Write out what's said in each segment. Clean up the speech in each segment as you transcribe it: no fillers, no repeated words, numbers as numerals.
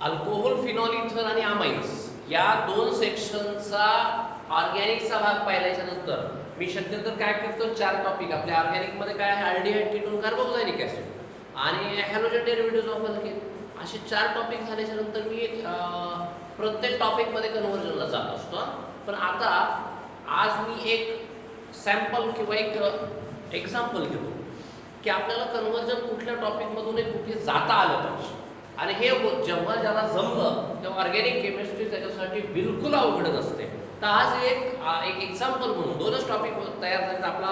Alcohol, phenol, इथर आणि amines या दोन सेक्शनचा ऑर्गॅनिकचा भाग पाहिल्याच्या नंतर मी शक्यतो काय करतो, 4 टॉपिक आपल्या ऑर्गॅनिकमध्ये काय आहे, अल्डिहाइड, कीटोन, कार्बोक्सिलिक ॲसिड आणि हॅलोजन डेरिव्हेटिव्हज ऑफ अल्केन, असे 4 टॉपिक झाल्याच्या नंतर मी प्रत्येक टॉपिकमध्ये कन्व्हर्जनला जात असतो. पण आता आज मी एक सॅम्पल किंवा एक एक्झाम्पल घेतो की आपल्याला कन्व्हर्जन कुठल्या टॉपिकमधून कुठे जाता आलं पाहिजे. आणि हे जेव्हा ज्याला जमलं तेव्हा ऑर्गॅनिक केमिस्ट्री त्याच्यासाठी बिलकुल अवघड नसते. तर आज एक एक्झाम्पल म्हणून 2च टॉपिक तयार झालेत, आपला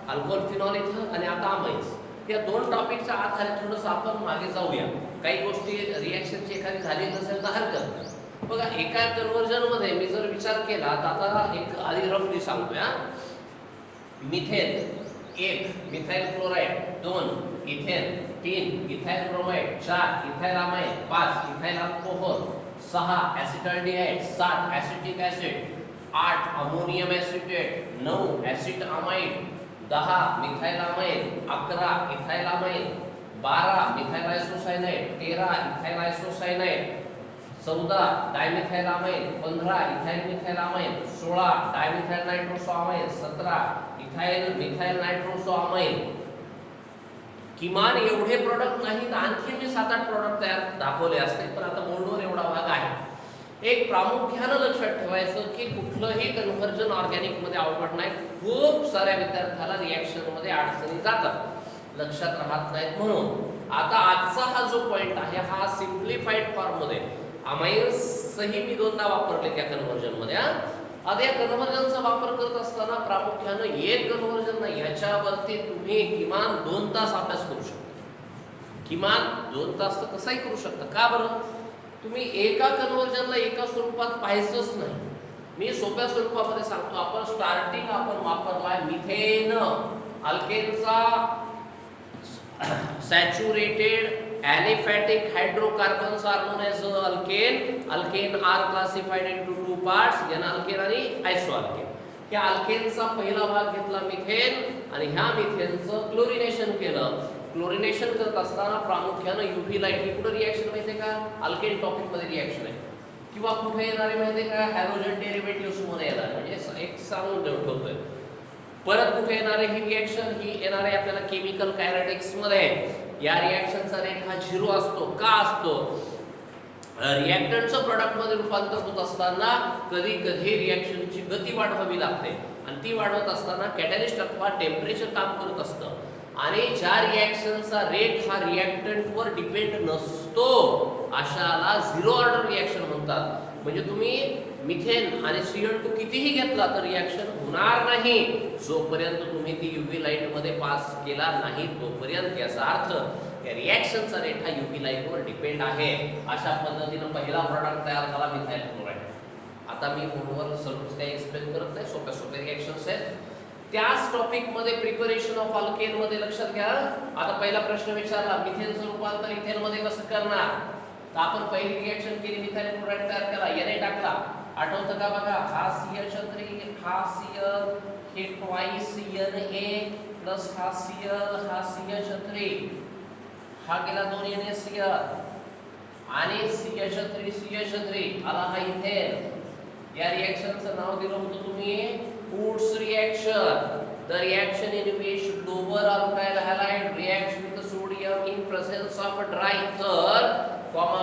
अल्कोहोल, फिनॉल, इथर आणि आता अमाइन्स. या 2 टॉपिकच्या आधारे थोडंसं आपण मागे जाऊया. काही गोष्टी रिॲक्शनची एखादी झाली नसेल तर हरकत नाही. बघा, एका कन्व्हर्जनमध्ये मी जर विचार केला तर आता एक आधी रफली सांगतोय. Methane 1, methyl chloride 2, ethane 3, ethyl bromide 4, ethyl amine 5, ethyl alcohol 6, acetaldehyde 7, acetic acid 8, ammonium acetate 9, acid amide 10, methyl amine 11, ethyl amine 12, methyl isocyanide 13, ethyl isocyanide 14, dimethyl amine 15, ethyl methyl amine 16, dimethyl nitrosoamine 17, ethyl methyl nitrosoamine. किमान एवढे product नाही तर आणखी मी 7-8 product तयार दाखवले असते, पण आता बोर्डवर एवढा भाग आहे. एक प्रामुख्यानं लक्षात ठेवायचं की कुठलंही कन्व्हर्जन ऑर्गॅनिकमध्ये अवघड नाही. खूप साऱ्या विद्यार्थ्याला रिॲक्शनमध्ये अडचणी जातात, लक्षात राहत नाहीत. म्हणून आता आजचा हा जो पॉइंट आहे हा सिम्प्लिफाईड फॉर्ममध्ये, अमाइन्सही मी 2दा वापरले त्या कन्व्हर्जनमध्ये. आता या कन्व्हर्जनचा वापर करत असताना प्रामुख्यानं एक कन्व्हर्जन नाही, ह्याच्यावरती तुम्ही किमान 2 तास अभ्यास करू शकता. किमान 2 तास तर कसंही करू शकता. का बरं? तुम्ही एका कन्व्हर्जनला एका स्वरूपात पाहायचंच नाही. मी सोप्या स्वरूपामध्ये सांगतो. आपण वापरलाय मिथेन अल्केनचा saturated aliphatic hydrocarbons are known as alkane. Alkane are classified into 2 parts, n alkane आणि isoalkane. या अल्केनचा पहिला भाग घेतला मिथेन आणि ह्या मिथेनचं क्लोरिनेशन केलं. क्लोरिनेशन करत असताना प्रामुख्यानं यूव्ही लाईट ही कुठे रिॲक्शन माहितीये का? अल्केन टॉपिक मध्ये रिॲक्शन आहे. किंवा कुठे येणारे माहितीये का? हॅलोजन डेरिव्हेटिव्हज मध्ये येणार. म्हणजे एक सांगून ठेवतोय. परत कुठे येणारे ही रिॲक्शन, ही येणारे आपल्याला केमिकल कायनेटिक्स मध्ये. या रिॲक्शनचा रेट हा 0 असतो. का असतो? रिॲक्टंटचं प्रोडक्टमध्ये रूपांतर होत असताना कधी कधी रिॲक्शनची गती वाढवावी लागते आणि ती वाढवत असताना कॅटॅलिस्ट अथवा टेम्परेचर काम करत असतं. आणि ज्या रिॲक्शनचा रेट हा रिॲक्टंटवर डिपेंड नसतो अशाला 0 ऑर्डर रिॲक्शन म्हणतात. म्हणजे तुम्ही मिथेन आणि Cl2 कितीही घेतला तर रिॲक्शन होणार नाही जोपर्यंत तुम्ही ती यूव्ही लाईट मध्ये पास केला नाही तोपर्यंत. याचा अर्थ या रिॲक्शनचा रेट हा यूव्ही लाईटवर डिपेंड आहे. अशा पद्धतीनं पहिला प्रोडक्ट तयार झाला मिथाइल क्लोराइड. आता मी बोर्डवर सर्वच काही एक्सप्लेन करत नाही, सोप्या सोप्या रिॲक्शन्स आहेत. त्याच टॉपिक मध्ये प्रिपरेशन ऑफ अल्केन मध्ये लक्षात घ्या. आता पहिला प्रश्न विचारला, मिथेनचं रूपांतर इथेन मध्ये कसं करणार? तर आपण पहिली रिॲक्शन केली, मिथाइल क्लोराइड तयार केला, Na टाकला. आठवतं का? बघा, हा Cl3, हा Cl, हे ट्वाइस Na प्लस हा Cl, हा CH3, हा गेला 2 NaCl आणि CH3 आला हा इथेन. या रिॲक्शनचं नाव दिलं होतं तुम्ही woods reaction. The reaction in which lower alkyl halide reacts with the sodium in presence of a dry ether,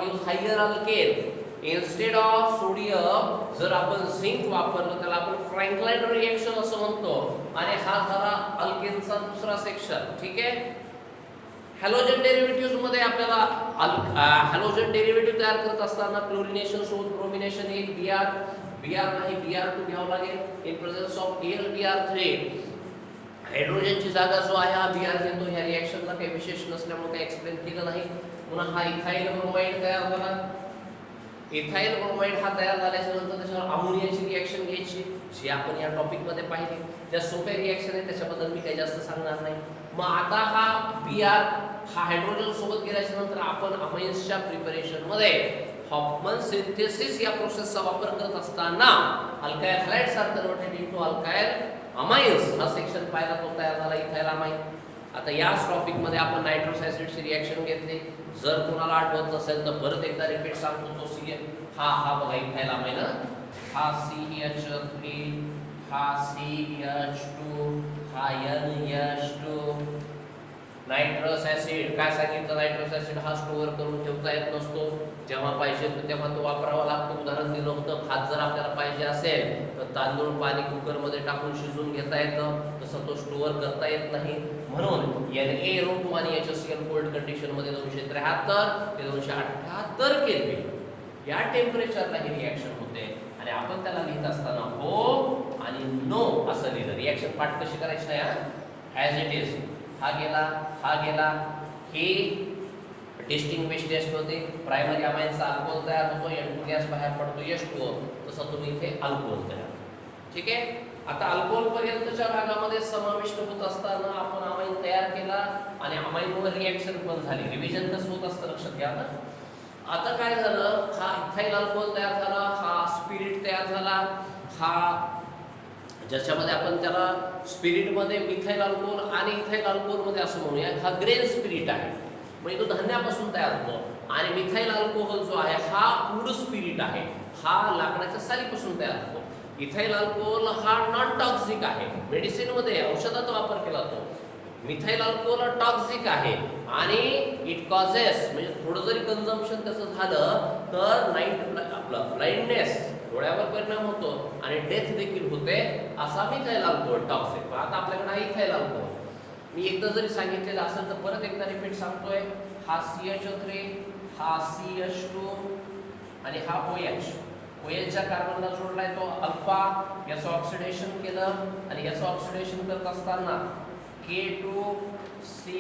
gives higher alkane. Instead of sodium जर आपण झिंक वापरलं त्याला आपण फ्रँकलाईन रिॲक्शन असं म्हणतो. आणि हा झाला अल्केनचा दुसरा सेक्शन. ठीक आहे. हॅलोजन डेरिव्हेटिव्हज मध्ये आपल्याला हॅलोजन डेरिव्हेटिव्ह तयार करत असताना क्लोरिनेशन सोबत ब्रोमिनेशन एक Br नाही Br2 घ्यावं लागेल. इन प्रेझेन्स ऑफ AlBr3 हायड्रोजनची जागा जो आहे हा Br घेतो. ह्या रिॲक्शनला काही विशेष नसल्यामुळे काही एक्सप्लेन केलं नाही. पुन्हा हा इथाइल ब्रोमाइड तयार झाला. इथाइल ब्रोमाइड हा तयार झाल्याच्या नंतर त्याच्यावर अमोनियाची रिॲक्शन घ्यायची जी आपण या टॉपिक मध्ये पाहिली. ज्या सोप्या रिॲक्शन आहे त्याच्याबद्दल मी काही जास्त सांगणार नाही. मग आता हा Br हा हायड्रोजन सोबत गेल्याच्या नंतर आपण अमाइन्सच्या प्रिपरेशन मध्ये हॉफमन सिंथेसिस या प्रोसेसचा वापर करत असताना alkyl halides are converted into alkyl amines हा सेक्शन पाहिला, तो तयार झाला इथाइल अमाइन. आता याच टॉपिकमध्ये आपण नायट्रस ॲसिडची रिॲक्शन घेतली. जर कोणाला आठवत नसेल तर परत एकदा रिपीट सांगतो. तो सी हा बघा इथाइल अमाइन, हा CH3, हा CH2, हा NH2. नायट्रस ॲसिड काय सांगितलं, नायट्रस ॲसिड हा स्टोअर करून ठेवता येत नसतो. जेव्हा पाहिजे तेव्हा तो वापरावा लागतो. उदाहरण दिलं होतं, भात जर आपल्याला पाहिजे असेल तर तांदूळ पाणी कुकरमध्ये टाकून शिजवून घेता येतं, तसं तो स्टोअर करता येत नाही. म्हणून Na2 आणि HCl कोल्ड कंडिशनमध्ये 273 ते 278 केल्विन या टेम्परेचरला ही रिॲक्शन होते. आणि आपण त्याला लिहित असताना हो आणि नो असं लिहिलं. रिॲक्शन पाठ कशी करायची नाही, ॲज इट इज. हा गेला. ही डिस्टिंग्विश टेस्ट होते. प्रायमरी अमाइनचा अल्कोहोल तयार होतो, N2 गॅस बाहेर पडतो H2O. तसं तुम्ही इथे अल्कोहोल तयार. ठीक आहे. आता अल्कोहोल पर्यंतच्या भागामध्ये समाविष्ट होत असताना आपण अमाइन तयार केला आणि अमाइनवर रिॲक्शन पण झाली. रिव्हिजन कसं होत असतं लक्षात घ्या ना. आता काय झालं, हा इथाइल अल्कोहोल तयार झाला, हा स्पिरिट तयार झाला. हा ज्याच्यामध्ये आपण त्याला स्पिरिटमध्ये मिथाइल अल्कोहोल आणि इथाइल अल्कोहोलमध्ये असं म्हणूया, हा ग्रेन स्पिरिट आहे, म्हणजे तो धान्यापासून तयार होतो. आणि मिथाइल अल्कोहोल जो आहे हा वूड स्पिरिट आहे, हा लाकडाच्या सालीपासून तयार होतो. इथाइल अल्कोहोल हा नॉन टॉक्सिक आहे, मेडिसिनमध्ये औषधाचा वापर केला जातो. मिथाइल अल्कोहोल टॉक्सिक आहे आणि इट कॉजेस, म्हणजे थोडं जरी कन्झम्पशन त्याचं झालं तर आपलं ब्लाइंडनेस, डोळ्यावर परिणाम होतो आणि डेथ देखील होते. असा मिथाइल अल्कोहोल टॉक्सिक. आता आपल्याकडे आहे इथाइल अल्कोहोल. मी एकदा जरी सांगितलेलं असेल तर परत एकदा रिपीट सांगतोय. हा CH3, हा CH2 आणि हा OH. OHच्या कार्बनला जोडलाय तो अल्फा. याचं ऑक्सिडेशन केलं आणि याचं ऑक्सिडेशन करत असताना K2Cr2O7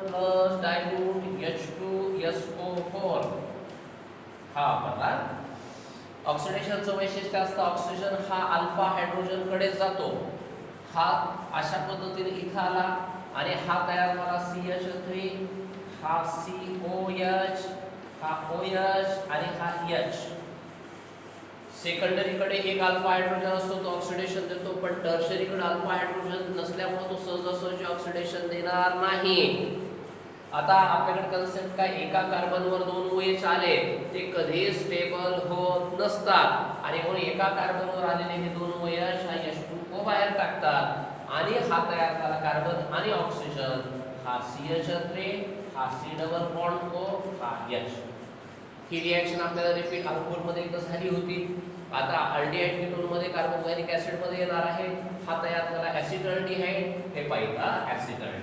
प्लस डायल्यूट H2SO4 हा वापरला. ऑक्सिडेशनचं वैशिष्ट्य असतं, ऑक्सिजन हा अल्फा हायड्रोजन कडे जातो. हा अशा पद्धतीने इथं आला आणि हा तयार झाला CH3, हा COH, हा OH आणि हा H. सेकंडरीकडे एक अल्फा हायड्रोजन असतो, तो ऑक्सिडेशन देतो, पण टर्शरीकडे अल्फा हायड्रोजन नसल्यामुळे तो सहजासहजी ऑक्सिडेशन देणार नाही. आता आपल्याकडे कन्सेप्ट काय, एका कार्बनवर 2 OH आले ते कधी स्टेबल होत नसतात आणि म्हणून एका कार्बनवर आलेले हे 2 OH हा H2O बाहेर टाकतात आणि हा तयार झाला कार्बन आणि ऑक्सिजन. हा CH3, हा C डबल बॉन्ड O, हा H. ही रिॲक्शन आपल्याला रिपीट अल्कोहोलमध्ये एकदा झाली होती. आता अल्डिहाइड कीटोनमध्ये कार्बोक्सिलिक ॲसिडमध्ये येणार आहे. हा तयार झाला ॲसिटल्डिहाइड, हे पाहिला ॲसिटल्डिहाइड.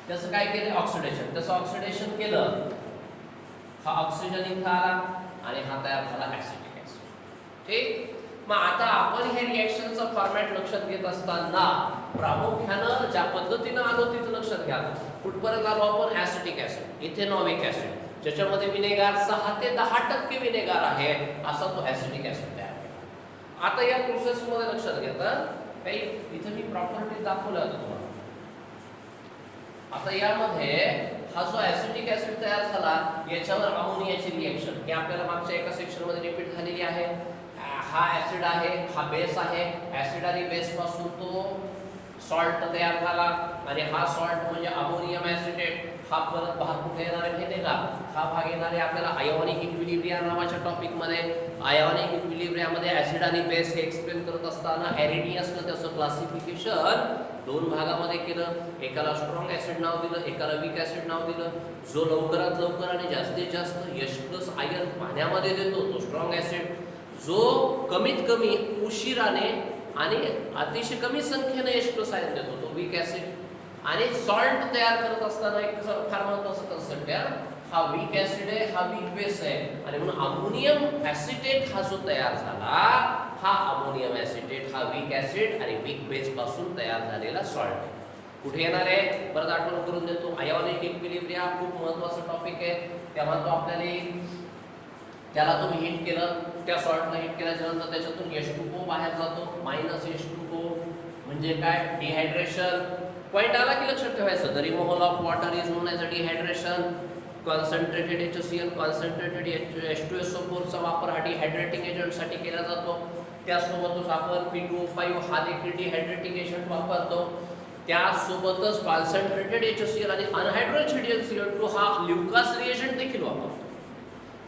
त्याचं काय केलं, ऑक्सिडेशन. त्याचं ऑक्सिडेशन केलं, हा ऑक्सिजन इथं आला आणि हा तयार झाला ॲसिटिक ॲसिड. ठीक. मग आता आपण हे रिॲक्शनचं फॉर्मॅट लक्षात घेत असताना प्रामुख्यानं ज्या पद्धतीनं आलो तिथं लक्षात घ्या. कुठपर्यंत आलो आपण, ॲसिटिक ॲसिड, इथेनॉइक ॲसिड, ज्याच्यामध्ये विनेगार 6 ते 10% विनेगार आहे, असा तो ॲसिटिक ॲसिड तयार केला. आता या प्रोसेसमध्ये लक्षात घ्या काही इथं मी प्रॉपर्टी दाखवल्या तुम्हाला. आता यामध्ये हा जो ॲसिटिक ॲसिड तयार झाला याच्यावर अमोनियाची रिॲक्शन हे आपल्याला मागच्या एका सेक्शनमध्ये रिपीट झालेली आहे. हा ॲसिड आहे, हा बेस आहे. ॲसिड आणि बेस पासून तो सॉल्ट तयार झाला आणि हा सॉल्ट म्हणजे अमोनियम ॲसिटेट. हा परत भाग कुठे येणार आहे माहिती आहे का, हा भाग येणार आहे आपल्याला आयोनिक इक्विलिब्रिया नावाच्या टॉपिकमध्ये. आयोनिक इक्विलिब्रियामध्ये ॲसिड आणि बेस हे एक्सप्लेन करत असताना ॲरिडियसनं त्याचं क्लासिफिकेशन 2 भागामध्ये केलं. एकाला स्ट्रॉंग ॲसिड नाव दिलं, एकाला वीक ॲसिड नाव दिलं. जो लवकरात लवकर आणि जास्तीत जास्त H+ आयन पाण्यामध्ये देतो तो स्ट्रॉंग ॲसिड. जो कमीत कमी उशिराने आणि अतिशय कमी संख्येने H+ आयन देतो तो वीक ॲसिड. आणि सॉल्ट तयार करत असताना एक फार महत्त्वाचा कन्सेप्ट आहे, हा वीक ॲसिड आहे, हा वीक बेस आहे आणि म्हणून अमोनियम ॲसिटेट हा जो तयार झाला हा अमोनियम ॲसिटेट हा वीक ॲसिड आणि वीक बेस पासून तयार झालेला सॉल्ट आहे. कुठे येणार आहे परत आठवण करून देतो. आयोनिक इक्विलिब्रिया खूप महत्त्वाचा टॉपिक आहे, तेव्हा तो आपल्याला त्याला तुम्ही हिट केलं, त्या सॉल्टला हिट केल्याच्यानंतर त्याच्यातून H2O बाहेर जातो, -H2O म्हणजे काय, डिहायड्रेशन. पॉइंट आला की लक्षात ठेवायचं. The removal of water is non as a dehydration. Concentrated HCl, concentrated H2SO4 चा वापर हा डिहायड्रेटिंग एजंटसाठी केला जातो. त्यासोबतच आपण P2O5 हा देखील डिहायड्रेटिंग एजंट वापरतो. त्यासोबतच कॉन्सन्ट्रेटेड HCl आणि अनहायड्रोज HCl2 हा ल्युकास रिएजंट देखील वापरतो.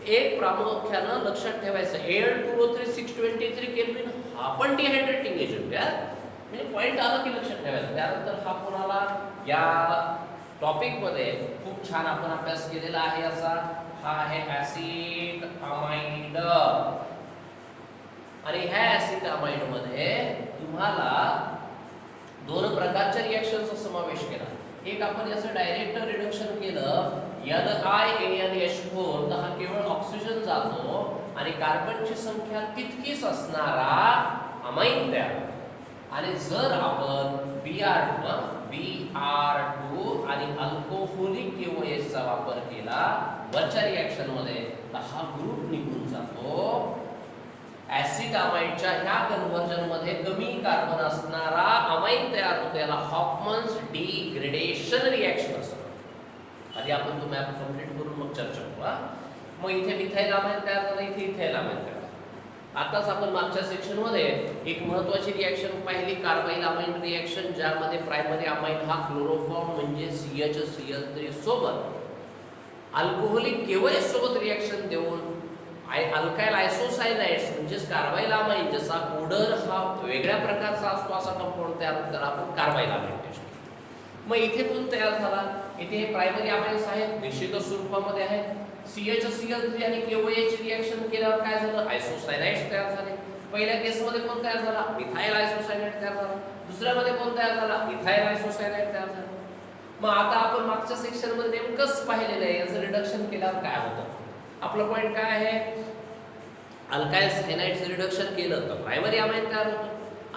एक प्रामुख्यानं लक्षात ठेवायचं Al2O3 623 केल्विन हा पण डिहायड्रेटिंग एजंट आहे. म्हणजे पॉईंट आला की लक्षात ठेवायचं. त्यानंतर हा कोणाला या टॉपिकमध्ये खूप छान आपण अभ्यास केलेला आहे असा हा आहे ऍसिड अमाइड. आणि ह्या ऍसिड अमाइड मध्ये तुम्हाला दोन प्रकारच्या रिएक्शनचा समावेश केला. एक आपण याचं डायरेक्ट रिडक्शन केलं NiAnH4 तर हा केवळ ऑक्सिजन जातो आणि कार्बनची संख्या तितकीच असणारा अमाइन तयार. आणि जर आपण Br2 आणि अल्कोहोलिक KOH चा वापर केला वरच्या रिएक्शन मध्ये तर हा ग्रुप निघून जातो. ऍसिड अमाइडच्या ह्या कन्व्हर्जन मध्ये कमी कार्बन असणारा अमाइन तयार होतो. याला हॉफमन्स डिग्रेडेशन रिएक्शन असतं. आधी आपण तो मॅप कंप्लीट करून मग चर्चा करू. मग इथे मिथाइल अमाइन तयार झालं, इथे इथाइल अमाइन तयार. आताच आपण मागच्या सेक्शन मध्ये एक महत्त्वाची रिएक्शन पाहिली कार्बाइल अमाइन रिएक्शन, ज्यामध्ये प्रायमरी अमाइन हा क्लोरोफॉर्म म्हणजे CHCl3 सोबत अल्कोहोलिक KOH सोबत रिएक्शन देऊन अल्काइल आयसोसायनाइड्स म्हणजे कार्बाइल अमाइन ज्याचा ओडर हा वेगळ्या प्रकारचा असतो असा कंपाऊंड तयार होतो, त्याला आपण कार्बाइल अमाइन टेस्ट. मग इथे कोण तयार झाला? इथे हे प्रायमरी अमाइन्स आहेत, निश्चित स्वरूपामध्ये आहेत. CHCl3 आणि KOH रिएक्शन केल्यावर काय झालं? आयसोसायनाइड्स तयार झाले. पहिल्या केसमध्ये कोण तयार झाला? मिथाइल आयसोसायनाइड तयार झाला. दुसऱ्यामध्ये कोण तयार झाला? इथाइल आयसोसायनाइड तयार झाला. मग आता आपण मागच्या सेक्शन मध्ये नेमकंच पाहिलेलं आहे याचं रिडक्शन केल्यावर काय होतं. आपला पॉइंट काय आहे? अल्काइल सायनाइडचं रिडक्शन केलं तर प्रायमरी अमाइन तयार होतं.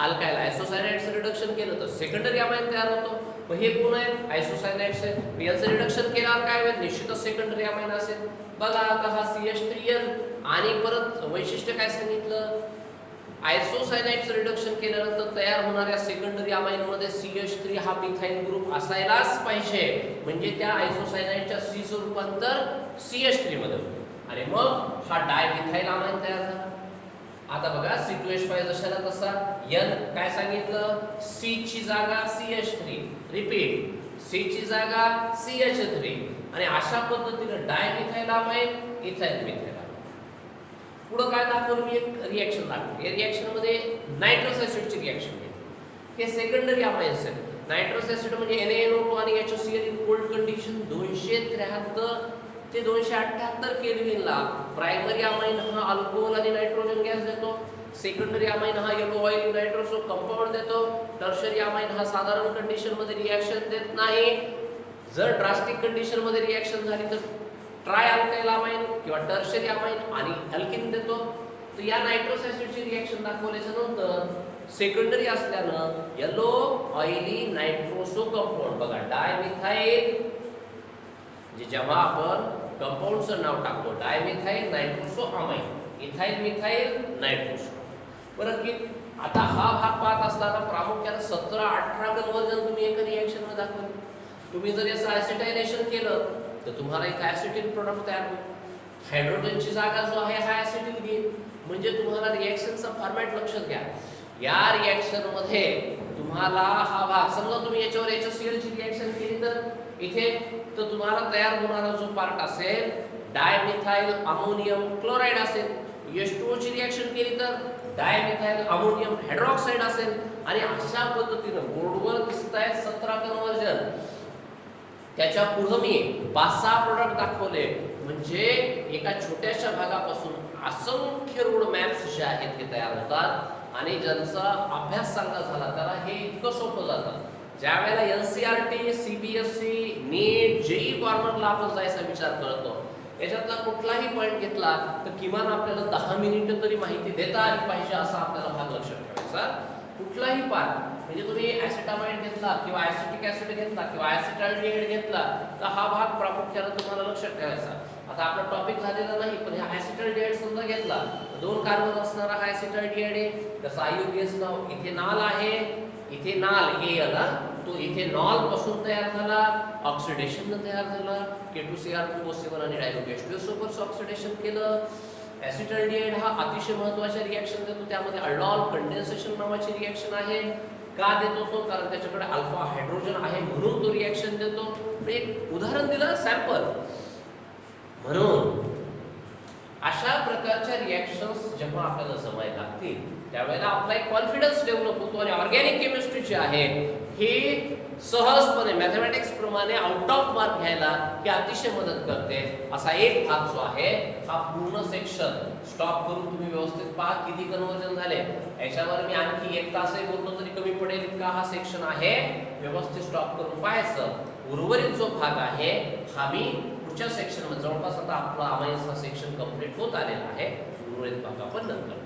अल्काइल आयसोसायनाइडचं रिडक्शन केलं तर सेकंडरी अमाइन तयार होतं. मग हे कोण आहेत? आयसोसायनाइड्स आहेत. याचं रिडक्शन केल्यावर काय होईल? निश्चितच सेकंडरी अमाइन असेल. बघा आता हा CH3N आणि परत वैशिष्ट्य काय सांगितलं? आयसोसायनाइडचं रिडक्शन केल्यानंतर तयार होणाऱ्या सेकंडरी अमाइन मध्ये CH3 हा मिथाइल ग्रुप असायलाच पाहिजे. म्हणजे त्या आयसोसायनाइडच्या C चं रूपांतर CH3 मध्ये होतं आणि मग हा डायमिथाइल अमाइन तयार झाला. आता बघा C2H5 जशाला तसा N काय सांगितलं? C ची जागा CH3, रिपीट C ची जागा CH3 आणि अशा पद्धतीने डायमिथाइल अमाइन इथाइल मिथाइल. पुढे काय दाखवलं मी? एक रिएक्शन दाखवली. या रिएक्शन मध्ये नायट्रस ऍसिडची रिएक्शन आहे. हे सेकंडरी अमाइन्स आहेत. नायट्रस ऍसिड म्हणजे NaNO2 आणि HCl इन कोल्ड कंडिशन 273 ते 278 केल्विनला प्रायमरी अमाइन हा अल्कोहोल आणि नायट्रोजन गॅस देतो. सेकंडरी अमाइन हा येलो ऑइल नायट्रोसो कंपाऊंड देतो. टर्शरी अमाइन हा साधारण कंडिशन मध्ये रिएक्शन देत नाही. जर ड्रास्टिक कंडिशन मध्ये रिएक्शन झाली तर ट्राय अल्काइल अमाइन किंवा टर्शरी अमाइन आणि अल्किन देतो. तर या नायट्रस ऍसिडची रिएक्शन दाखवल्याच्या नंतर सेकंडरी असल्यानं येलो ऑइली नायट्रोसो कंपाऊंड बघा डायमिथाइल, जे जेव्हा आपण कंपाऊंडचं नाव टाकतो dimethyl nitroso amine, ethyl methyl nitroso. बरं की आता हा भाग पाहत असताना प्रामुख्याने 17-18 कन्वर्जन तुम्ही एका रिएक्शन मध्ये दाखवले. तुम्ही जर याचं ऍसिटायलेशन केलं तर तुम्हाला एक ऍसिटिल प्रोडक्ट तयार होईल. हायड्रोजनची जागा जो आहे हा ऍसिटिल घेईल. म्हणजे तुम्हाला रिएक्शनचा फॉर्मॅट लक्षात घ्या. या रिएक्शन मध्ये तुम्हाला हा भाग समजा तुम्ही याच्यावर HCl ची रिएक्शन केली तर इथे तर तुम्हाला तयार होणारा जो पार्ट असेल डायमिथाइल अमोनियम क्लोराइड असेल. H2O ची रिएक्शन केली तर डायमिथाइल अमोनियम हायड्रॉक्साइड असेल. आणि अशा पद्धतीने बोर्डवर दिसतायत 17 कन्वर्जन. त्याच्या पुढे मी 5-6 प्रोडक्ट दाखवले. म्हणजे एका छोट्याशा भागापासून असंख्य रोड मॅप्स जे आहेत ते तयार होतात आणि ज्यांचा अभ्यास चांगला झाला त्याला हे इतकं सोपं जातं. ज्या वेळेला NCERT, CBSE, नीट, JEE कॉर्नरला आपण जायचा विचार करतो, याच्यातला कुठलाही पॉईंट घेतला तर किमान आपल्याला 10 मिनिटं तरी माहिती देता आली पाहिजे असा आपल्याला भाग लक्षात ठेवायचा. कुठलाही पार्ट म्हणजे तुम्ही ऍसिटामाइड घेतला किंवा ऍसिटिक ऍसिड घेतला किंवा ऍसिटाल्डिहाइड घेतला तर हा भाग प्रामुख्याने तुम्हाला लक्षात ठेवायचा. आता आपला टॉपिक झालेला नाही पण हा ऍसिटाल्डिहाइड समजा घेतला 2 कार्बन असणारा हा ऍसिटाल्डिहाइड आहे. त्याचं आयोगीय नाव इथेनॉल आहे. इथेनॉल AL तो इथेनॉल पासून तयार झाला, ऑक्सिडेशन तयार झाला. K2Cr2O7 आणि डायल्यूट H2SO4 ऑक्सिडेशन केलं. ॲसिटल्डिहाइड हा अतिशय महत्त्वाचा रिॲक्शन देतो. त्यामध्ये अल्डॉल कंडेन्सेशन नावाची रिॲक्शन आहे. का देतो तो? कारण त्याच्याकडे अल्फा हायड्रोजन आहे म्हणून तो रिॲक्शन देतो. एक उदाहरण दिलं, सॅम्पल. म्हणून अशा प्रकारच्या रिॲक्शन्स जेव्हा आपल्याला जमायला लागतील त्यावेळेला आपला एक कॉन्फिडन्स डेव्हलप होतो आणि ऑर्गॅनिक केमिस्ट्री जी आहे ही सहजपणे मॅथमॅटिक्स प्रमाणे आउट ऑफ मार्क घ्यायला ही अतिशय मदत करते. असा एक भाग जो आहे हा पूर्ण सेक्शन स्टॉप करून तुम्ही व्यवस्थित पहा किती कन्वर्जन झाले. याच्यावर मी आणखी 1 तासही बोललो तरी कमी पडेल इतका हा सेक्शन आहे. व्यवस्थित स्टॉप करून पाहायचं. उर्वरित जो भाग आहे हा मी पुढच्या सेक्शन मध्ये, जवळपास आता आपला अमाइन्स हा सेक्शन कंप्लीट होत आलेला आहे. उर्वरित भाग आपण नंतर